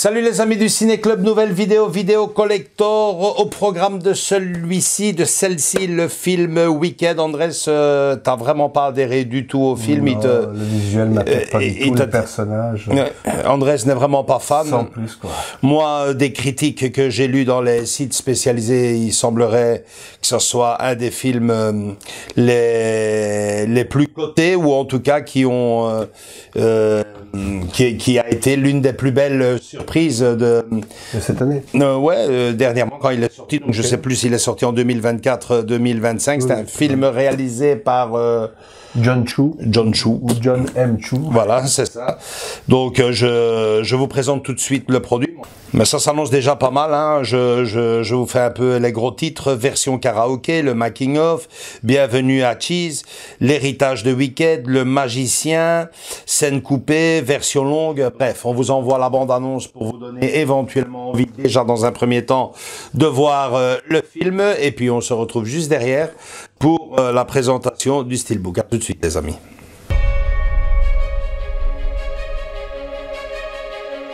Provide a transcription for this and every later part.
Salut les amis du Ciné Club, nouvelle vidéo collector. Au programme de celle-ci, le film Wicked. Andrés, t'as vraiment pas adhéré du tout au film. Non, le visuel m'attire pas du tout, le personnage. Andrés n'est vraiment pas fan. Sans plus, quoi. Moi, des critiques que j'ai lues dans les sites spécialisés, il semblerait que ce soit un des films les plus cotés, ou en tout cas qui ont qui a été l'une des plus belles surprises de cette année. Dernièrement quand il est sorti. Donc je sais plus s'il est sorti en 2024-2025. C'est un film réalisé par John Chu ou John M. Chu. Voilà, c'est ça. Donc je vous présente tout de suite le produit. Mais ça s'annonce déjà pas mal, hein. Je vous fais un peu les gros titres. Version karaoké, le making of, Bienvenue à Cheese, l'héritage de Wicked, le magicien, scène coupée, version longue. Bref, on vous envoie la bande-annonce pour vous donner éventuellement envie, déjà dans un premier temps, de voir le film. Et puis on se retrouve juste derrière pour la présentation du Steelbook. À tout de suite les amis.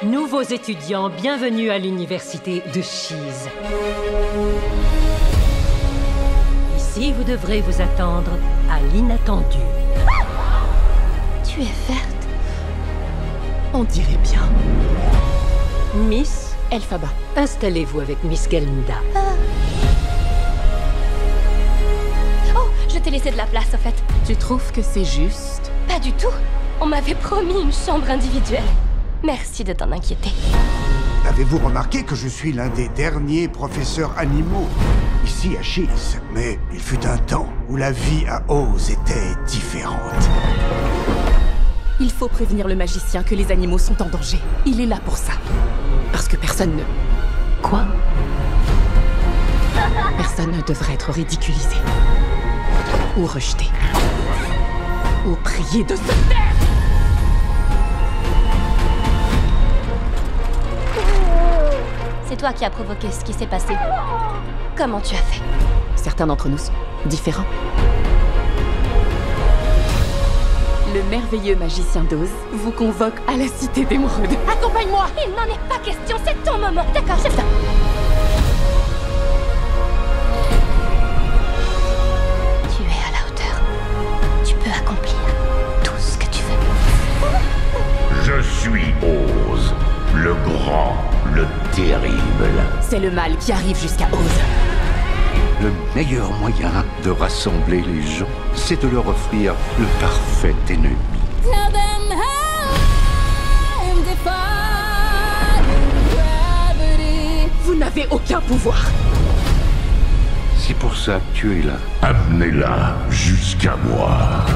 Nouveaux étudiants, bienvenue à l'université de Cheese. Ici, vous devrez vous attendre à l'inattendu. Tu es verte. On dirait bien. Miss Elphaba. Installez-vous avec Miss Galinda. Oh, je t'ai laissé de la place, en fait. Tu trouves que c'est juste? Pas du tout. On m'avait promis une chambre individuelle. Merci de t'en inquiéter. Avez-vous remarqué que je suis l'un des derniers professeurs animaux ici à Cheese? Mais il fut un temps où la vie à Oz était différente. Il faut prévenir le magicien que les animaux sont en danger. Il est là pour ça. Parce que personne ne... Quoi? Personne ne devrait être ridiculisé. Ou rejeté. Ou prié de se taire. C'est toi qui as provoqué ce qui s'est passé. Comment tu as fait? Certains d'entre nous sont différents. Le merveilleux magicien d'Oz vous convoque à la Cité d'Émeraude. Accompagne-moi! Il n'en est pas question, c'est ton moment. D'accord, c'est ça. Tu es à la hauteur. Tu peux accomplir tout ce que tu veux. Je suis Oz, le grand, le terrible. C'est le mal qui arrive jusqu'à Oz. Le meilleur moyen de rassembler les gens, c'est de leur offrir le parfait ennemi. Vous n'avez aucun pouvoir. C'est pour ça que tu es là. Amenez-la jusqu'à moi.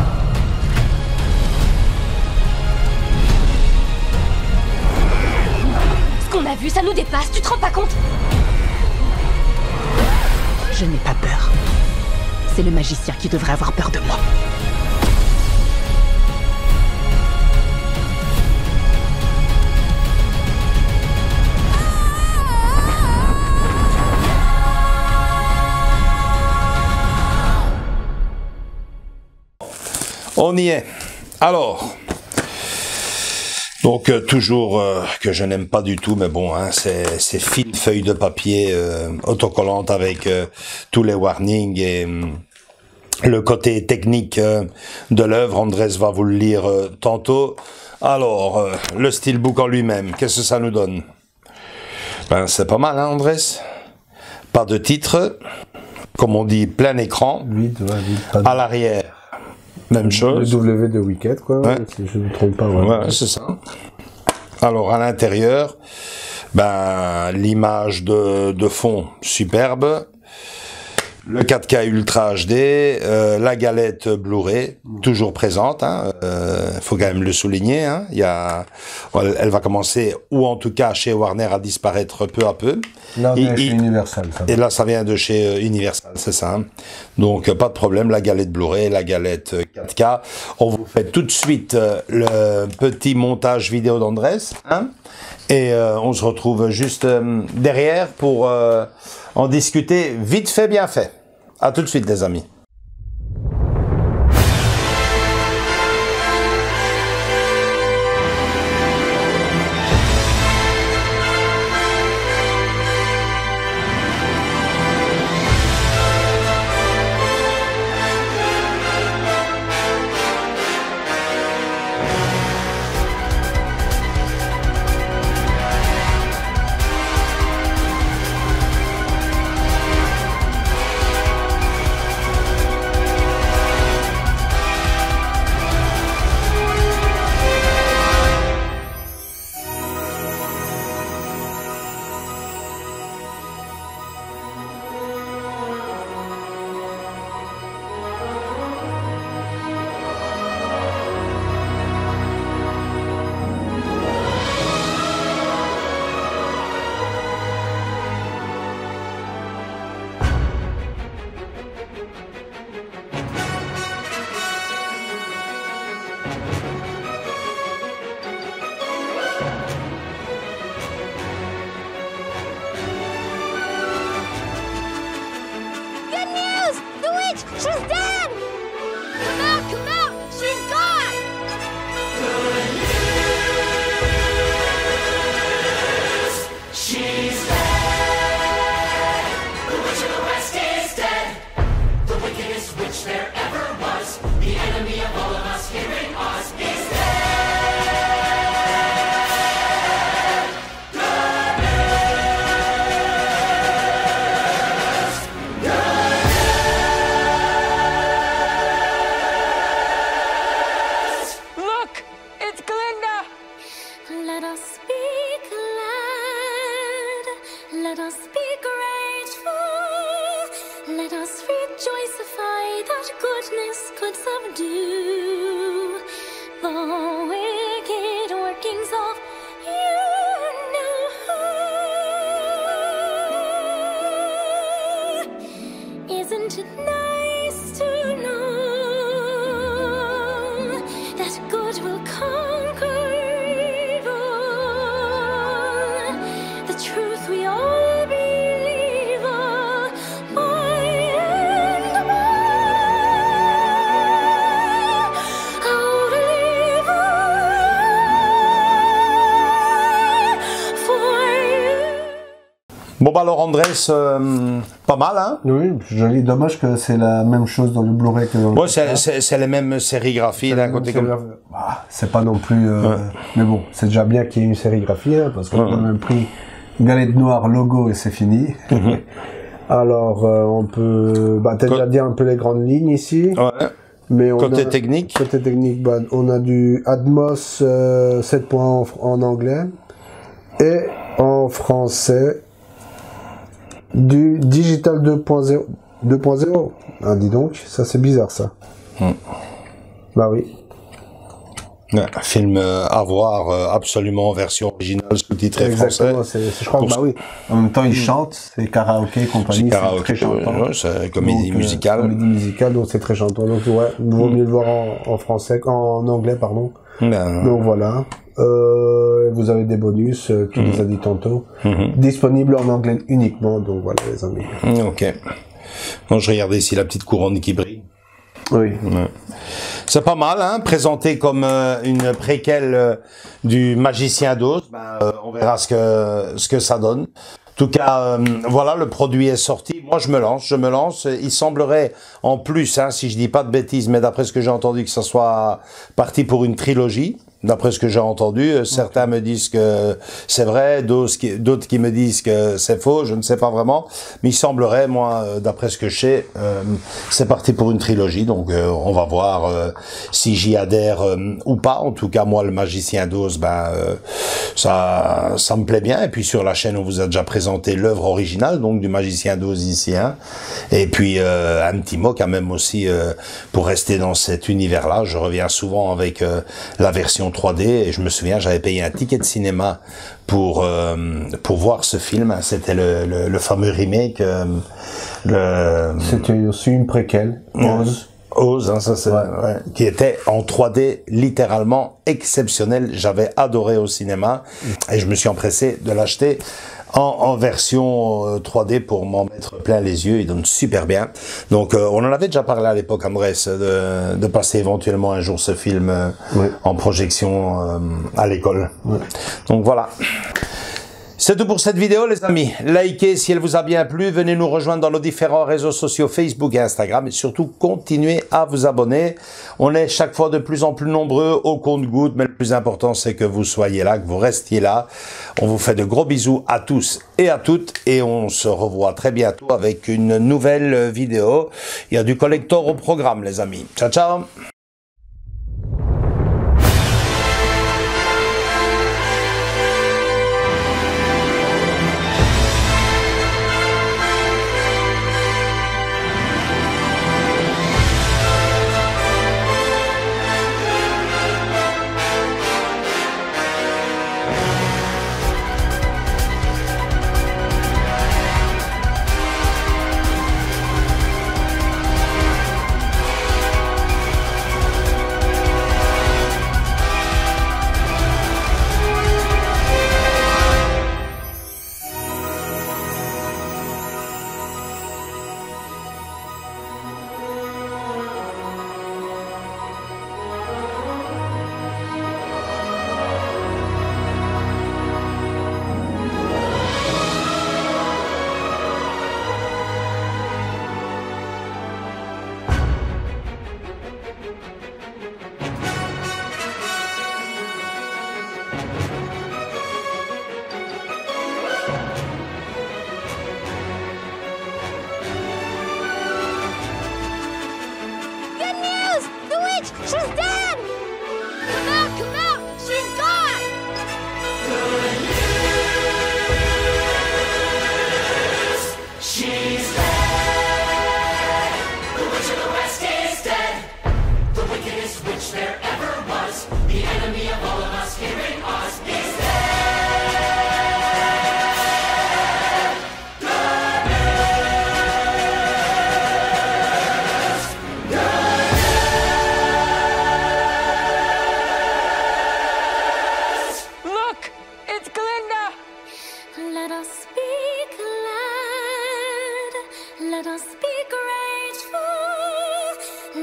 Ce qu'on a vu, ça nous dépasse, tu te rends pas compte? Je n'ai pas peur. C'est le magicien qui devrait avoir peur de moi. On y est. Alors, donc toujours que je n'aime pas du tout, mais bon, hein, ces fines feuilles de papier autocollantes avec tous les warnings et le côté technique de l'œuvre. Andrés va vous le lire tantôt. Alors, le steelbook en lui-même, qu'est-ce que ça nous donne? Ben, c'est pas mal, hein, Andrés? Pas de titre, comme on dit, plein écran. À l'arrière. Même chose. Le W de Wicked, quoi, ouais. Si je ne me trompe pas. Ouais, c'est ça. Alors, à l'intérieur, ben, l'image de fond, superbe. Le 4K Ultra HD, la galette Blu-ray, toujours présente, hein, faut quand même le souligner, hein. Elle va commencer, ou en tout cas chez Warner, à disparaître peu à peu. Là, chez Universal. Ça va. Et là, ça vient de chez Universal, c'est ça. Hein. Donc, pas de problème, la galette Blu-ray, la galette 4K. On vous fait tout de suite le petit montage vidéo d'Andrés, hein. Et on se retrouve juste derrière pour en discuter vite fait, bien fait. À tout de suite, les amis. She's dead! Come out! She's gone! She's dead. The Witch of the West is dead. The wickedest witch there ever was. The enemy of all of us here in Oz is dead. Good news. Look! It's Glinda! Let us be glad. Let us be grateful. Let us rejoicify that goodness could subdue the wicked workings of you know. Isn't it nice to know that good will conquer evil? The truth we all believe by and by. How to live for you. Bon bah alors Andrés, pas mal hein. Oui, joli. Dommage que c'est la même chose dans le Blu-ray que dans le Ouais, c'est les mêmes sérigraphies d'un côté comme... C'est pas non plus... Mais bon, c'est déjà bien qu'il y ait une sérigraphie, hein, parce qu'on a même pris galette noire, logo et c'est fini. Alors, on peut... Bah, t'as déjà dit un peu les grandes lignes ici. Ouais. Mais on Côté a- technique. Côté technique, bah, on a du Atmos 7 points en anglais et en français du Digital 2.0. 2.0. Ah, dis donc, ça c'est bizarre ça. Bah oui. Ouais, un film à voir absolument en version originale sous-titré français. Exactement, je crois que bah oui. En même temps, ils chantent, c'est karaoké et compagnie, C'est c'est karaoké, très chantant. ouais, c'est comédie Donc, musicale. Comédie musicale, donc c'est très chantant. Donc ouais, vaut mieux le voir en français, en anglais, pardon. Ben, Donc voilà. Vous avez des bonus, tu les as dit tantôt. Disponible en anglais uniquement, donc voilà les amis. ok. Bon, je regardais ici la petite couronne qui brille. Oui. Ouais. C'est pas mal, hein, présenté comme une préquelle du Magicien d'Oz. On verra ce que ça donne. En tout cas, voilà, le produit est sorti. Moi, je me lance. Il semblerait, en plus, hein, si je dis pas de bêtises, mais d'après ce que j'ai entendu, que ça soit parti pour une trilogie. D'après ce que j'ai entendu, certains me disent que c'est vrai, d'autres qui me disent que c'est faux, je ne sais pas vraiment. Mais il semblerait, moi, d'après ce que je sais, c'est parti pour une trilogie. Donc, on va voir si j'y adhère ou pas. En tout cas, moi, le Magicien d'Oz, ça me plaît bien. Et puis, sur la chaîne, on vous a déjà présenté l'œuvre originale, donc du Magicien d'Oz ici. Hein. Et puis, un petit mot quand même aussi, pour rester dans cet univers-là. Je reviens souvent avec la version 3D et je me souviens, j'avais payé un ticket de cinéma pour voir ce film. C'était le fameux remake. C'était aussi une préquelle. Oz, hein, ça c'est ouais, qui était en 3D littéralement exceptionnel. J'avais adoré au cinéma et je me suis empressé de l'acheter en version 3D pour m'en mettre plein les yeux. Il donne super bien. Donc on en avait déjà parlé à l'époque, Andrés, de passer éventuellement un jour ce film en projection à l'école. Donc voilà. C'est tout pour cette vidéo les amis. Likez si elle vous a bien plu, venez nous rejoindre dans nos différents réseaux sociaux Facebook et Instagram et surtout continuez à vous abonner. On est chaque fois de plus en plus nombreux au compte-gouttes, mais le plus important c'est que vous soyez là, que vous restiez là. On vous fait de gros bisous à tous et à toutes et on se revoit très bientôt avec une nouvelle vidéo. Il y a du collector au programme les amis. Ciao ciao.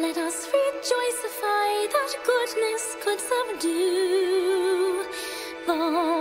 Let us rejoicify that goodness could subdue the